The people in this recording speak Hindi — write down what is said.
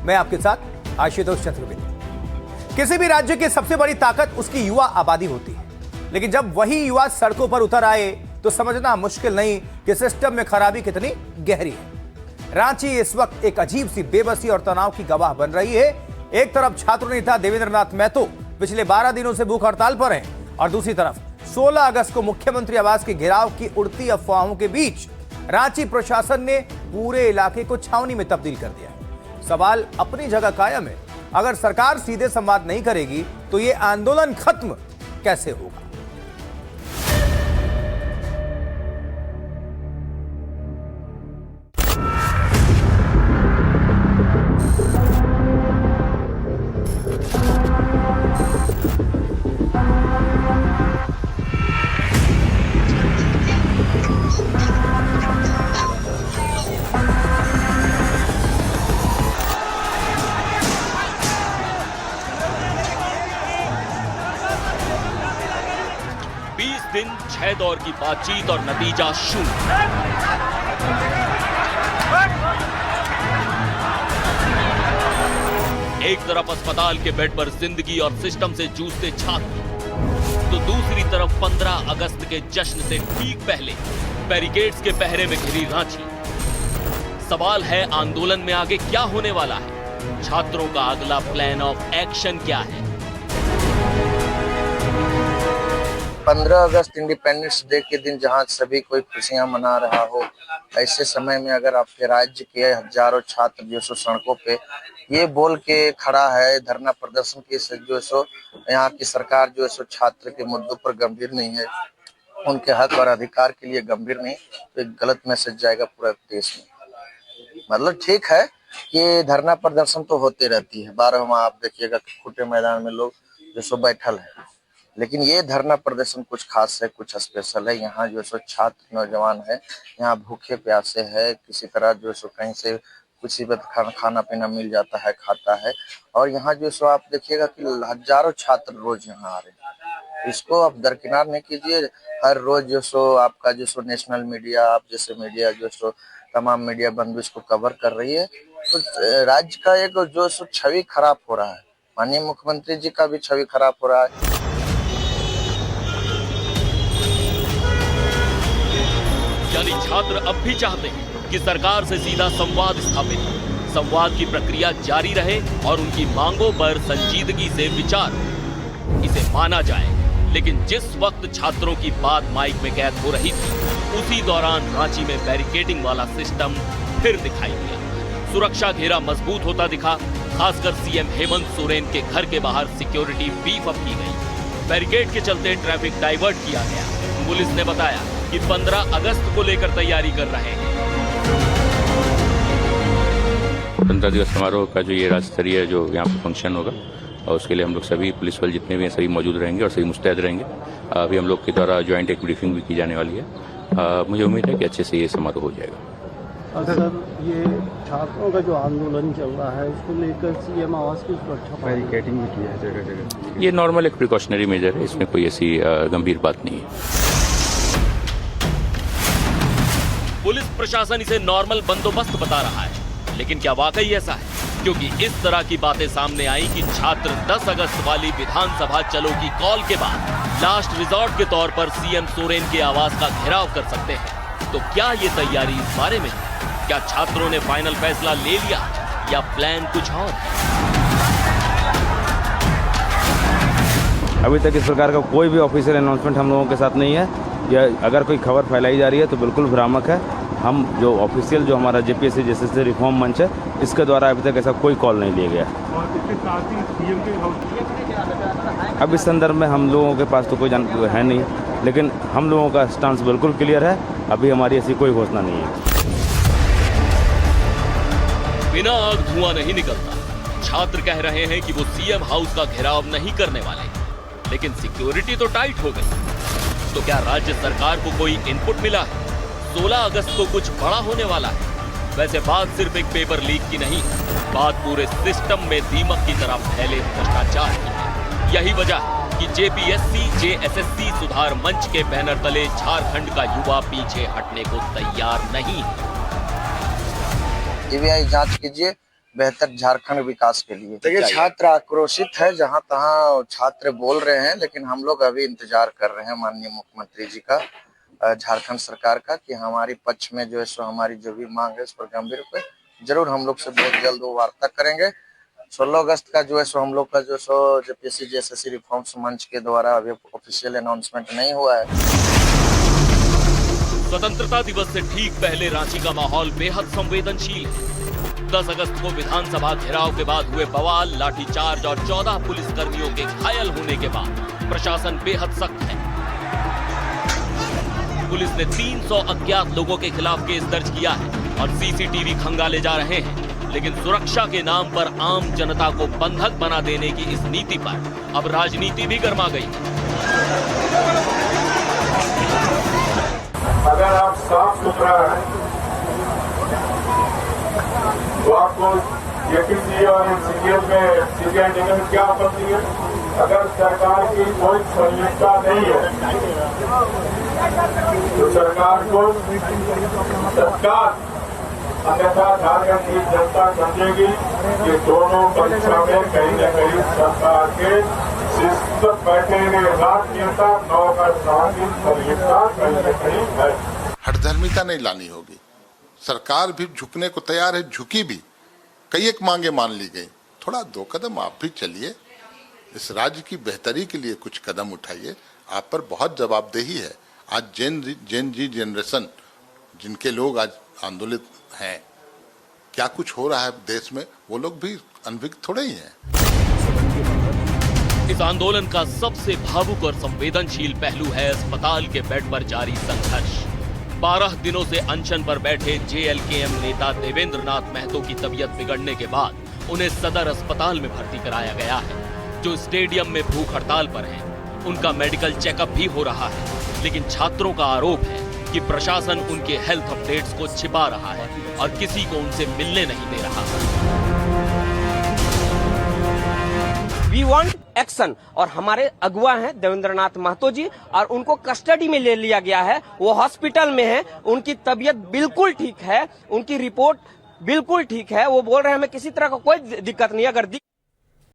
मैं आपके साथ आशुतोष चतुर्वेदी। किसी भी राज्य की सबसे बड़ी ताकत उसकी युवा आबादी होती है, लेकिन जब वही युवा सड़कों पर उतर आए तो समझना मुश्किल नहीं कि सिस्टम में खराबी कितनी गहरी है। रांची इस वक्त एक अजीब सी बेबसी और तनाव की गवाह बन रही है। एक तरफ छात्र नेता देवेंद्र नाथ महतो पिछले 12 दिनों से भूख हड़ताल पर हैं और दूसरी तरफ 16 अगस्त को मुख्यमंत्री आवास के घेराव की उड़ती अफवाहों के बीच रांची प्रशासन ने पूरे इलाके को छावनी में तब्दील कर दिया है। सवाल अपनी जगह कायम है, अगर सरकार सीधे संवाद नहीं करेगी तो ये आंदोलन खत्म कैसे होगा? दिन 6 दौर की बातचीत और नतीजा शून्य। एक तरफ अस्पताल के बेड पर जिंदगी और सिस्टम से जूझते छात्र, तो दूसरी तरफ 15 अगस्त के जश्न से ठीक पहले बैरिकेड्स के पहरे में घिरी रांची। सवाल है आंदोलन में आगे क्या होने वाला है? छात्रों का अगला प्लान ऑफ एक्शन क्या है? 15 अगस्त इंडिपेंडेंस डे के दिन जहां सभी कोई खुशियां मना रहा हो, ऐसे समय में अगर आपके राज्य के हजारों छात्र जो सो सड़कों पे ये बोल के खड़ा है, धरना प्रदर्शन के जो सो यहाँ की सरकार जो सो छात्र के मुद्दों पर गंभीर नहीं है, उनके हक और अधिकार के लिए गंभीर नहीं, तो एक गलत मैसेज जाएगा पूरा देश में। मतलब ठीक है कि धरना प्रदर्शन तो होते रहती है, 12वां आप देखिएगा खुटे मैदान में लोग जो सो बैठल है, लेकिन ये धरना प्रदर्शन कुछ खास है, कुछ स्पेशल है। यहाँ जो सो छात्र नौजवान है, यहाँ भूखे प्यासे है, किसी तरह जो सो कहीं से कुछ भी खाना पीना मिल जाता है, खाता है। और यहाँ जो सो आप देखिएगा कि हजारों छात्र रोज यहाँ आ रहे हैं। इसको आप दरकिनार नहीं कीजिए। हर रोज जो सो आपका जो सो नेशनल मीडिया, आप जैसे मीडिया जो सो तमाम मीडिया बंधु इसको कवर कर रही है, तो राज्य का एक जो सो छवि खराब हो रहा है। माननीय मुख्यमंत्री जी का भी छवि खराब हो रहा है। यानी छात्र अब भी चाहते हैं कि सरकार से सीधा संवाद स्थापित हो, संवाद की प्रक्रिया जारी रहे और उनकी मांगों पर संजीदगी से विचार हो। इसे माना जाए, लेकिन जिस वक्त छात्रों की बात माइक में कैद हो रही थी, उसी दौरान रांची में बैरिकेडिंग वाला सिस्टम फिर दिखाई दिया। सुरक्षा घेरा मजबूत होता दिखा, खासकर सीएम हेमंत सोरेन के घर के बाहर सिक्योरिटी बीफ अप की गई। बैरिकेड के चलते ट्रैफिक डाइवर्ट किया गया। पुलिस ने बताया कि 15 अगस्त को लेकर तैयारी कर रहे हैं। 15 दिवस समारोह का जो ये राज्य स्तरीय जो यहाँ पर फंक्शन होगा, और उसके लिए हम लोग सभी पुलिस बल जितने भी हैं सभी मौजूद रहेंगे और सभी मुस्तैद रहेंगे। अभी हम लोग के द्वारा ज्वाइंट एक ब्रीफिंग भी की जाने वाली है। मुझे उम्मीद है कि अच्छे से ये समारोह हो जाएगा। सर, ये छात्रों का जो आंदोलन चल रहा है, उसको लेकर सीएम आवास की सुरक्षा बैरिकेडिंग भी की है जगह जगह। ये नॉर्मल एक प्रिकॉशनरी मेजर है, इसमें कोई ऐसी गंभीर बात नहीं है। पुलिस प्रशासन इसे नॉर्मल बंदोबस्त बता रहा है, लेकिन क्या वाकई ऐसा है? क्योंकि इस तरह की बातें सामने आई कि छात्र 10 अगस्त वाली विधानसभा चलो की कॉल के बाद लास्ट रिजॉर्ट के तौर पर सीएम सोरेन के आवास का घेराव कर सकते हैं। तो क्या ये तैयारी इस बारे में है? क्या छात्रों ने फाइनल फैसला ले लिया या प्लान कुछ और है? अभी तक इस प्रकार का कोई भी ऑफिशियल अनाउंसमेंट हम लोगों के साथ नहीं है, या अगर कोई खबर फैलाई जा रही है तो बिल्कुल भ्रामक है। हम जो ऑफिशियल जो हमारा जेपीएससी जैसे रिफॉर्म मंच है, इसके द्वारा अभी तक ऐसा कोई कॉल नहीं लिया गया। अब इस संदर्भ में हम लोगों के पास तो कोई जानकारी है नहीं, लेकिन हम लोगों का स्टांस बिल्कुल क्लियर है। अभी हमारी ऐसी कोई घोषणा नहीं है। बिना आग धुआं नहीं निकलता। छात्र कह रहे हैं कि वो सीएम हाउस का घेराव नहीं करने वाले, लेकिन सिक्योरिटी तो टाइट हो गई। तो क्या राज्य सरकार को कोई इनपुट मिला है? 16 अगस्त को कुछ बड़ा होने वाला है। वैसे बात सिर्फ एक पेपर लीक की नहीं, बात पूरे सिस्टम में दीमक की तरह फैले भ्रष्टाचार की है। यही वजह है कि जेपीएससी जेएसएससी सुधार मंच के बैनर तले झारखंड का युवा पीछे हटने को तैयार नहीं है। सीबीआई जांच कीजिए, बेहतर झारखंड विकास के लिए। देखिए, छात्र आक्रोशित है, जहां तहां छात्र बोल रहे हैं, लेकिन हम लोग अभी इंतजार कर रहे हैं माननीय मुख्यमंत्री जी का, झारखंड सरकार का, कि हमारी पक्ष में जो है सो हमारी जो भी मांग है उस पर गंभीर पे जरूर हम लोग से बहुत जल्द वो वार्ता करेंगे। 16 अगस्त का जो है सो हम लोग का जो सो जेपीएससी जेएसएससी रिफॉर्म्स मंच के द्वारा अभी ऑफिशियल अनाउंसमेंट नहीं हुआ है। स्वतंत्रता दिवस से ठीक पहले रांची का माहौल बेहद संवेदनशील है। 10 अगस्त को विधानसभा घेराव के बाद हुए बवाल, लाठीचार्ज और 14 पुलिस कर्मियों के घायल होने के बाद प्रशासन बेहद सख्त है। पुलिस ने 300 अज्ञात लोगों के खिलाफ केस दर्ज किया है और सीसीटीवी खंगाले जा रहे हैं। लेकिन सुरक्षा के नाम पर आम जनता को बंधक बना देने की इस नीति पर अब राजनीति भी गर्मा गई। अगर आप साफ सुथरा है तो आपको जेपीसी और सीजीआईडी में क्या आपत्ति है? अगर सरकार की कोई संलिप्तता नहीं है तो सरकार को तत्काल, अन्यथा झारखंड की जनता समझेगी कि दोनों परीक्षा में कहीं न कहीं सरकार के शिस्त बैठेंगे राजनेता 9 का शामिल संलिप्तता कहीं न कहीं है। हठधर्मिता नहीं लानी होगी। सरकार भी झुकने को तैयार है, झुकी भी, कई एक मांगे मान ली गई। थोड़ा 2 कदम आप भी चलिए, इस राज्य की बेहतरी के लिए कुछ कदम उठाइए। आप पर बहुत जवाबदेही है। आज जेन जी जनरेशन, जिनके लोग आज आंदोलित हैं, क्या कुछ हो रहा है देश में, वो लोग भी अनभिज्ञ थोड़े ही हैं। इस आंदोलन का सबसे भावुक और संवेदनशील पहलू है अस्पताल के बेड पर जारी संघर्ष। 12 दिनों से अनशन पर बैठे जेएलकेएम नेता देवेंद्र नाथ महतो की तबीयत बिगड़ने के बाद उन्हें सदर अस्पताल में भर्ती कराया गया है। जो स्टेडियम में भूख हड़ताल पर हैं, उनका मेडिकल चेकअप भी हो रहा है। लेकिन छात्रों का आरोप है कि प्रशासन उनके हेल्थ अपडेट्स को छिपा रहा है और किसी को उनसे मिलने नहीं दे रहा। We want action. और हमारे अगुआ हैं देवेंद्र नाथ महतो जी, और उनको कस्टडी में ले लिया गया है। वो हॉस्पिटल में है, उनकी तबीयत बिल्कुल ठीक है, उनकी रिपोर्ट बिल्कुल ठीक है। वो बोल रहे हैं हमें किसी तरह का कोई दिक्कत नहीं। अगर